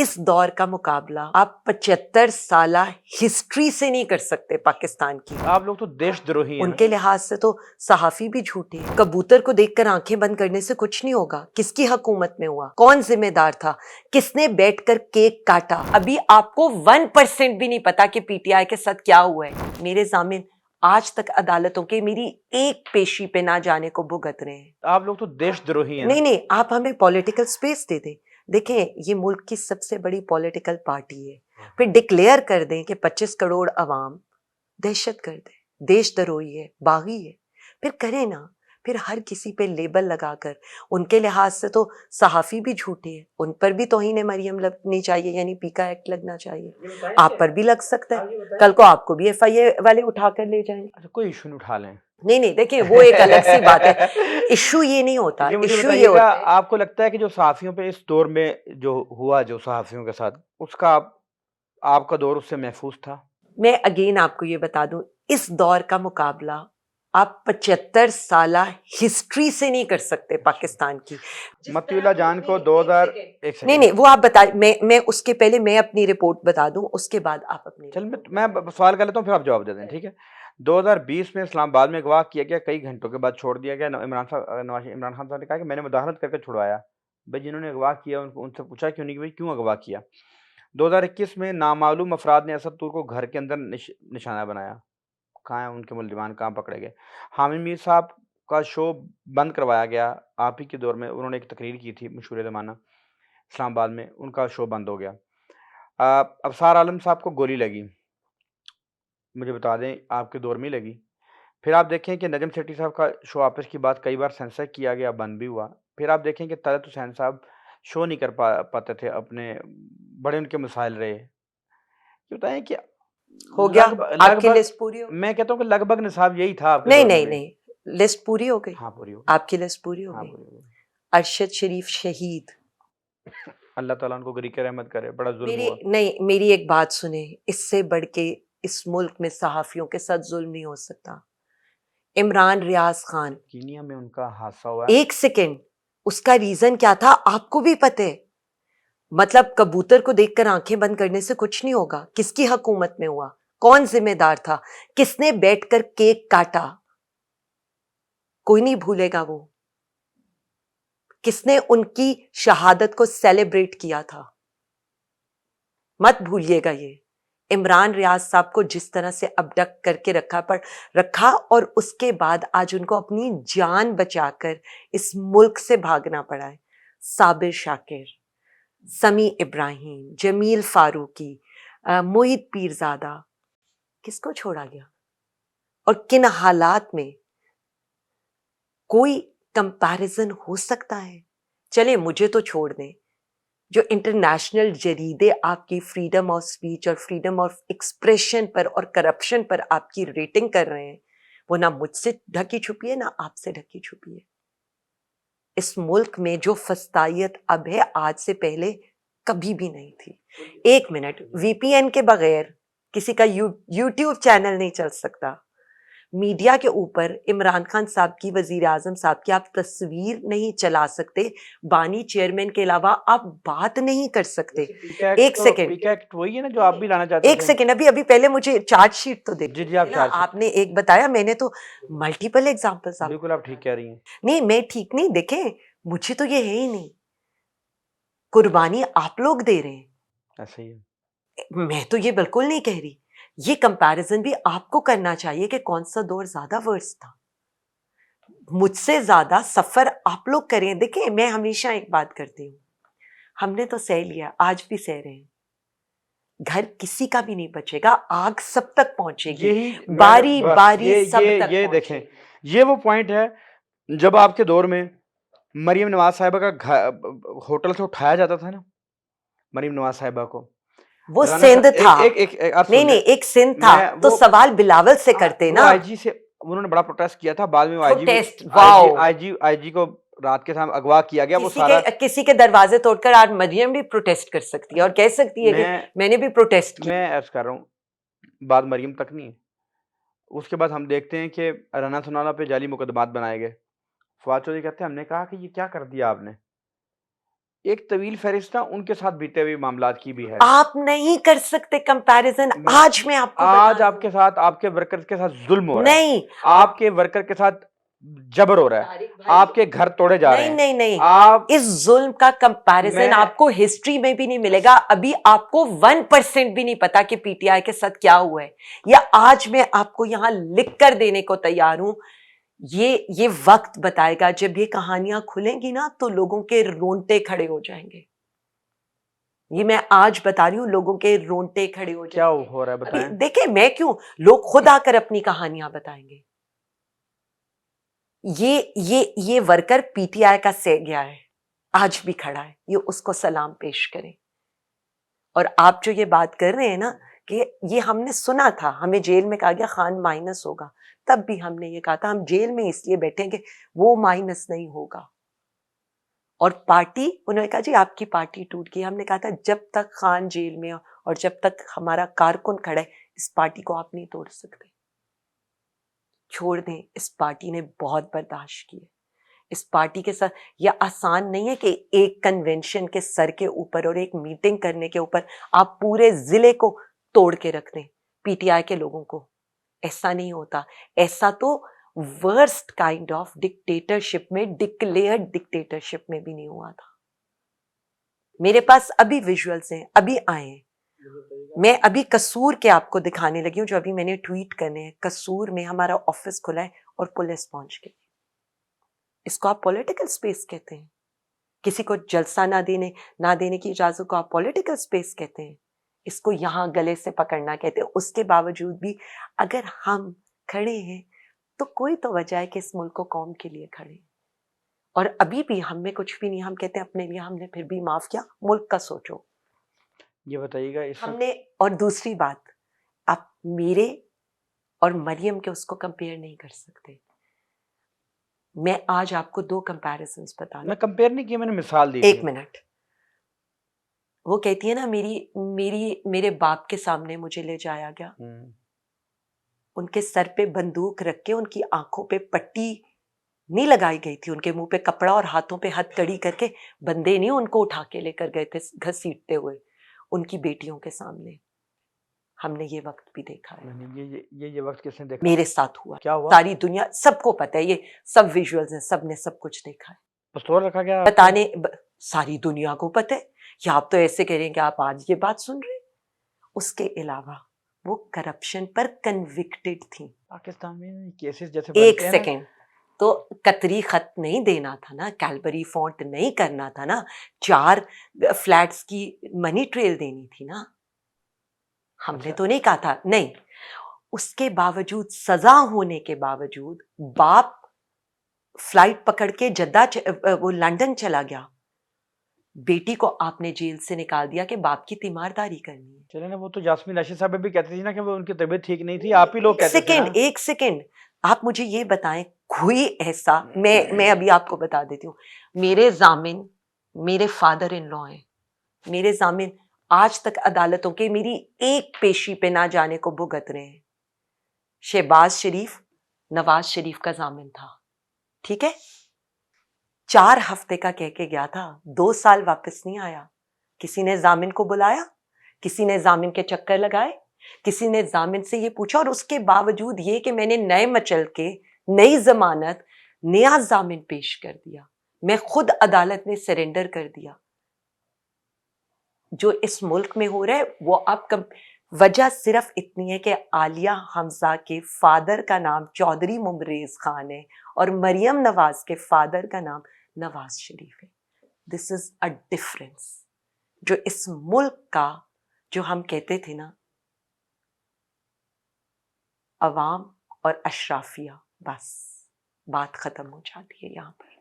इस दौर का मुकाबला आप 75 साला हिस्ट्री से नहीं कर सकते पाकिस्तान की। आप लोग तो देशद्रोही हैं। उनके लिहाज से तो सहाफी भी झूठे हैं। कबूतर को देखकर आंखें बंद करने से कुछ नहीं होगा। किसकी हुकूमत में हुआ, कौन जिम्मेदार था, किसने बैठकर केक काटा? अभी आपको 1% भी नहीं पता कि पीटीआई के साथ क्या हुआ है। मेरे जामिन आज तक अदालतों के मेरी एक पेशी पे ना जाने को भुगत रहे हैं। आप लोग तो देशद्रोही हैं। नहीं, आप हमें पॉलिटिकल स्पेस दे दें। देखें, ये मुल्क की सबसे बड़ी पॉलिटिकल पार्टी है, फिर डिक्लेयर कर दें कि 25 करोड़ अवाम दहशतगर्द है, देशद्रोही है, बागी है, फिर करें ना। फिर हर किसी पे लेबल लगाकर, उनके लिहाज से तो सहाफी भी झूठे हैं, उन पर भी तौहीन मरियम लगनी चाहिए, यानी पीका एक्ट लगना चाहिए। आप पर भी लग सकता है, कल को आपको भी एफआईए वाले उठाकर ले जाएंगे। अच्छा, कोई इशू नहीं उठा लें। नहीं, देखिए वो एक अलग सी बात है। इशू ये नहीं होता, मुझे इशू ये बताइएगा, होता है। आपको लगता है कि जो सहाफियों पे इस दौर में जो हुआ, जो सहाफियों के साथ, उसका आपका दौर उससे महफूज था? मैं अगेन आपको ये बता दूं, इस दौर का मुकाबला आप 75 साला हिस्ट्री से नहीं कर सकते पाकिस्तान की। मतीउल्लाह जान को 2000 एक सेकंड। नहीं, वो आप बता, मैं उसके पहले मैं अपनी रिपोर्ट बता दूं, उसके बाद आप अपनी। चल मैं सवाल कर लेता हूँ, फिर आप जवाब दे दें, ठीक है। 2020 में इस्लामाबाद में अगवा किया गया, कई घंटों के बाद छोड़ दिया गया। इमरान खान साहब ने कहा कि मैंने मुदाहनत करके छुड़वाया। भाई, जिन्होंने अगवा किया उनसे पूछा क्यों नहीं कि भाई क्यों अगवा किया। 2021 में नामालूम अफराद ने असद तूर को घर के अंदर निशाना बनाया। कहाँ है उनके मुल्जिमान, कहाँ पकड़े गए? हामिद मीर साहब का शो बंद करवाया गया। आप ही के दौर में उन्होंने एक तकरीर की थी मशहूर ज़माना इस्लामाबाद में, उनका शो बंद हो गया। अबसार आलम साहब को गोली लगी, मुझे बता दें आपके दौर में ही लगी। फिर आप देखें कि नजम सेठी साहब का शो आपस की बात कई बार सेंसर किया गया, बंद भी हुआ। फिर आप देखें कि तलत हुसैन साहब शो नहीं कर पाते थे अपने, बड़े उनके मसाइल रहे। ये बताएं कि हो गया लगभग आपकी लगभग लिस्ट पूरी हो गई? मैं कहता हूँ कि लगभग निसाब यही था आपके नहीं, दौर में भी। लिस्ट पूरी हो गई। हाँ, पूरी हो गई। आपकी लिस्ट पूरी हो हाँ, गई। पूरी हो गई। अरशद शरीफ शहीद। अल्लाह ताला उनको गरीक रहमत करे, बड़ा जुल्म हुआ। मेरी एक बात सुने, इससे बढ़ के इस मुल्क में सहाफियों के साथ जुल्म नहीं हो सकता। इमरान रियाज खान, कीनिया में उनका हादसा हुआ है। एक सेकेंड, उसका रीजन क्या था आपको भी पता है। मतलब कबूतर को देखकर आंखें बंद करने से कुछ नहीं होगा। किसकी हुकूमत में हुआ, कौन जिम्मेदार था, किसने बैठकर केक काटा? कोई नहीं भूलेगा वो। किसने उनकी शहादत को सेलिब्रेट किया था, मत भूलिएगा ये। इमरान रियाज साहब को जिस तरह से अबडक्ट करके रखा और उसके बाद आज उनको अपनी जान बचाकर इस मुल्क से भागना पड़ा है। साबिर शाकिर, समी इब्राहिम, जमील फारूकी, मोहित पीरजादा, किसको छोड़ा गया और किन हालात में? कोई कंपैरिजन हो सकता है? चले मुझे तो छोड़ दें, जो इंटरनेशनल जरीदे आपकी फ्रीडम ऑफ स्पीच और फ्रीडम ऑफ एक्सप्रेशन पर और करप्शन पर आपकी रेटिंग कर रहे हैं, वो ना मुझसे ढकी छुपी है ना आपसे ढकी छुपी है। इस मुल्क में जो फस्तायत अब है, आज से पहले कभी भी नहीं थी। एक मिनट, वीपीएन के बगैर किसी का यूट्यूब चैनल नहीं चल सकता। मीडिया के ऊपर इमरान खान साहब की, वजीर आजम साहब की आप तस्वीर नहीं चला सकते। बानी चेयरमैन के अलावा आप बात नहीं कर सकते। एक सेकेंड, पीकैक्ट वही है ना जो आप भी लाना चाहते थे। एक सेकेंड, अभी पहले मुझे चार्जशीट तो दे। जी, आप चार्जशीट। आपने एक बताया, मैंने तो मल्टीपल एग्जाम्पल्स। बिल्कुल आप ठीक कह रही हैं। नहीं, मैं ठीक नहीं, देखें मुझे तो ये है ही नहीं। कुर्बानी आप लोग दे रहे हैं, ऐसा ही है। मैं तो ये बिल्कुल नहीं कह रही। ये कंपैरिजन भी आपको करना चाहिए कि कौन सा दौर ज्यादा वर्स था। मुझसे ज्यादा सफर आप लोग करें। देखिए, मैं हमेशा एक बात करती हूँ, हमने तो सह लिया, आज भी सह रहे हैं। घर किसी का भी नहीं बचेगा, आग सब तक पहुंचेगी, बारी बारी सब तक ये देखें, ये वो पॉइंट है जब आपके दौर में मरियम नवाज साहिबा का होटल से उठाया जाता था ना, मरियम नवाज साहिबा को, वो सिंध था। नहीं, एक सिंध था तो सवाल बिलावल से करते ना। आईजी से उन्होंने बड़ा प्रोटेस्ट किया था, बाद में आईजी को रात के समय अगवा किया गया। वो सारा किसी के दरवाजे तोड़कर आज मरियम भी प्रोटेस्ट कर सकती है और कह सकती है कि मैंने भी प्रोटेस्ट किया। मैं अर्ज कर रहा हूँ, बात मरियम तक नहीं है। उसके बाद हम देखते हैं कि राना सुनाला पे जाली मुकदमात बनाए गए। फवाद चौधरी कहते हैं हमने कहा कि ये क्या कर दिया आपने। एक तवील फहरिस्त उनके साथ बीते हुए मामलात की भी है। आप नहीं कर सकते कंपैरिजन। मैं आज मैं आपको आज बता आपके दूं, साथ आपके वर्कर के साथ जुल्म हो रहा है। नहीं आपके वर्कर के साथ जबर हो रहा है। तारिक भाई, आपके घर तोड़े जा रहे नहीं हैं। नहीं नहीं, आप इस जुल्म का कंपैरिजन मैं आपको हिस्ट्री में भी नहीं मिलेगा। अभी आपको 1% भी नहीं पता कि पीटीआई के साथ क्या हुआ है, या आज मैं आपको यहां लिख कर देने को तैयार हूं। ये वक्त बताएगा। जब ये कहानियां खुलेंगी ना तो लोगों के रोंगटे खड़े हो जाएंगे। ये मैं आज बता रही हूं, लोगों के रोंगटे खड़े हो क्या जाएंगे। हो रहा है अभी बताएं। देखे, मैं क्यों, लोग खुद आकर अपनी कहानियां बताएंगे। ये वर्कर पीटीआई का से गया है, आज भी खड़ा है, ये उसको सलाम पेश करें। और आप जो ये बात कर रहे हैं ना कि ये हमने सुना था, हमें जेल में कहा गया खान माइनस होगा, तब भी हमने ये कहा था हम जेल में इसलिए बैठेंगे, वो माइनस नहीं होगा। और पार्टी, उन्होंने कहा जी आपकी पार्टी टूट गई। हमने कहा था जब तक खान जेल में हो और जब तक हमारा कारकुन खड़ा है, इस पार्टी को आप नहीं तोड़ सकते। छोड़ दें, इस पार्टी ने बहुत बर्दाश्त किए। इस पार्टी के साथ यह आसान नहीं है कि एक कन्वेंशन के सर के ऊपर और एक मीटिंग करने के ऊपर आप पूरे जिले को तोड़ के रख दें पीटीआई के लोगों को। ऐसा नहीं होता। ऐसा तो वर्स्ट काइंड ऑफ डिक्टेटरशिप में, डिक्लेयर्ड डिक्टेटरशिप में भी नहीं हुआ था। मेरे पास अभी विजुअल्स हैं, अभी आए हैं। मैं अभी कसूर के आपको दिखाने लगी हूँ, जो अभी मैंने ट्वीट करने हैं। कसूर में हमारा ऑफिस खुला है और पुलिस पहुंच गई। इसको आप पॉलिटिकल स्पेस कहते हैं? किसी को जलसा ना देने की इजाजत को आप पॉलिटिकल स्पेस कहते हैं? इसको यहां गले से पकड़ना कहते हैं। उसके बावजूद भी अगर हम खड़े हैं तो कोई तो वजह है कि इस मुल्क को कौम के लिए खड़े हैं। और अभी भी हम में कुछ भी नहीं, हम कहते हैं अपने लिए, हमने फिर भी माफ किया। मुल्क का सोचो। ये बताइएगा इस हमने, और दूसरी बात, आप मेरे और मरियम के उसको कंपेयर नहीं कर सकते। मैं आज आपको दो कंपैरिजंस बता मैं कंपेयर नहीं किया, मैंने मिसाल दी एक थी। मिनट। वो कहती है ना मेरे बाप के सामने मुझे ले जाया गया, उनके सर पे बंदूक रख के, उनकी आंखों पे पट्टी नहीं लगाई गई थी, उनके मुंह पे कपड़ा और हाथों पे हथकड़ी करके बंदे नहीं उनको उठा के लेकर गए थे घसीटते हुए उनकी बेटियों के सामने। हमने ये वक्त भी देखा है। ये वक्त किसने देखा? मेरे साथ हुआ। क्या हुआ? सारी दुनिया, सबको पता है, ये सब विजुअल्स हैं, सबने सब कुछ देखा है। पिस्तौल रखा गया बताने सारी दुनिया को पता है। या आप तो ऐसे कह रहे हैं कि आप आज ये बात सुन रहे हैं। उसके अलावा वो करप्शन पर कन्विक्टेड थी। पाकिस्तान में केसेस जैसे एक बनते हैं सेकेंड, तो कतरी खत नहीं देना था ना, कैलबरी फॉन्ट नहीं करना था ना, 4 फ्लैट्स की मनी ट्रेल देनी थी ना। हमने तो नहीं कहा था नहीं। उसके बावजूद, सजा होने के बावजूद, बाप फ्लाइट पकड़ के वो लंदन चला गया। बेटी को आपने जेल से निकाल दिया कि बाप की तीमारदारी करनी है। चले ना, वो तो जास्मीन राशिद साहब भी कहती थी ना कि वो उनकी तबीयत ठीक नहीं थी, आप ही लोग कहते थे ना। एक सेकेंड, आप मुझे ये बताएं, कोई ऐसा, मैं अभी आपको बता देती हूँ। मेरे जामिन, मेरे फादर इन लॉ हैं। मेरे जामिन आज तक अदालतों के मेरी एक पेशी पे ना जाने को भुगत रहे हैं। शहबाज शरीफ नवाज शरीफ का जामिन था, ठीक है? 4 हफ्ते का कह के गया था, 2 साल वापस नहीं आया। किसी ने जामिन को बुलाया? किसी ने जामिन के चक्कर लगाए? किसी ने जामिन से ये पूछा? और उसके बावजूद ये कि मैंने नए मचल के नई जमानत, नया जामिन पेश कर दिया, मैं खुद अदालत में सरेंडर कर दिया। जो इस मुल्क में हो रहा है वो अब वजह सिर्फ इतनी है कि आलिया हमजा के फादर का नाम चौधरी मुमरेज खान है और मरियम नवाज के फादर का नाम नवाज शरीफ है। दिस इज अ डिफरेंस जो इस मुल्क का, जो हम कहते थे ना, अवाम और अशराफिया, बस बात खत्म हो जाती है यहाँ पर।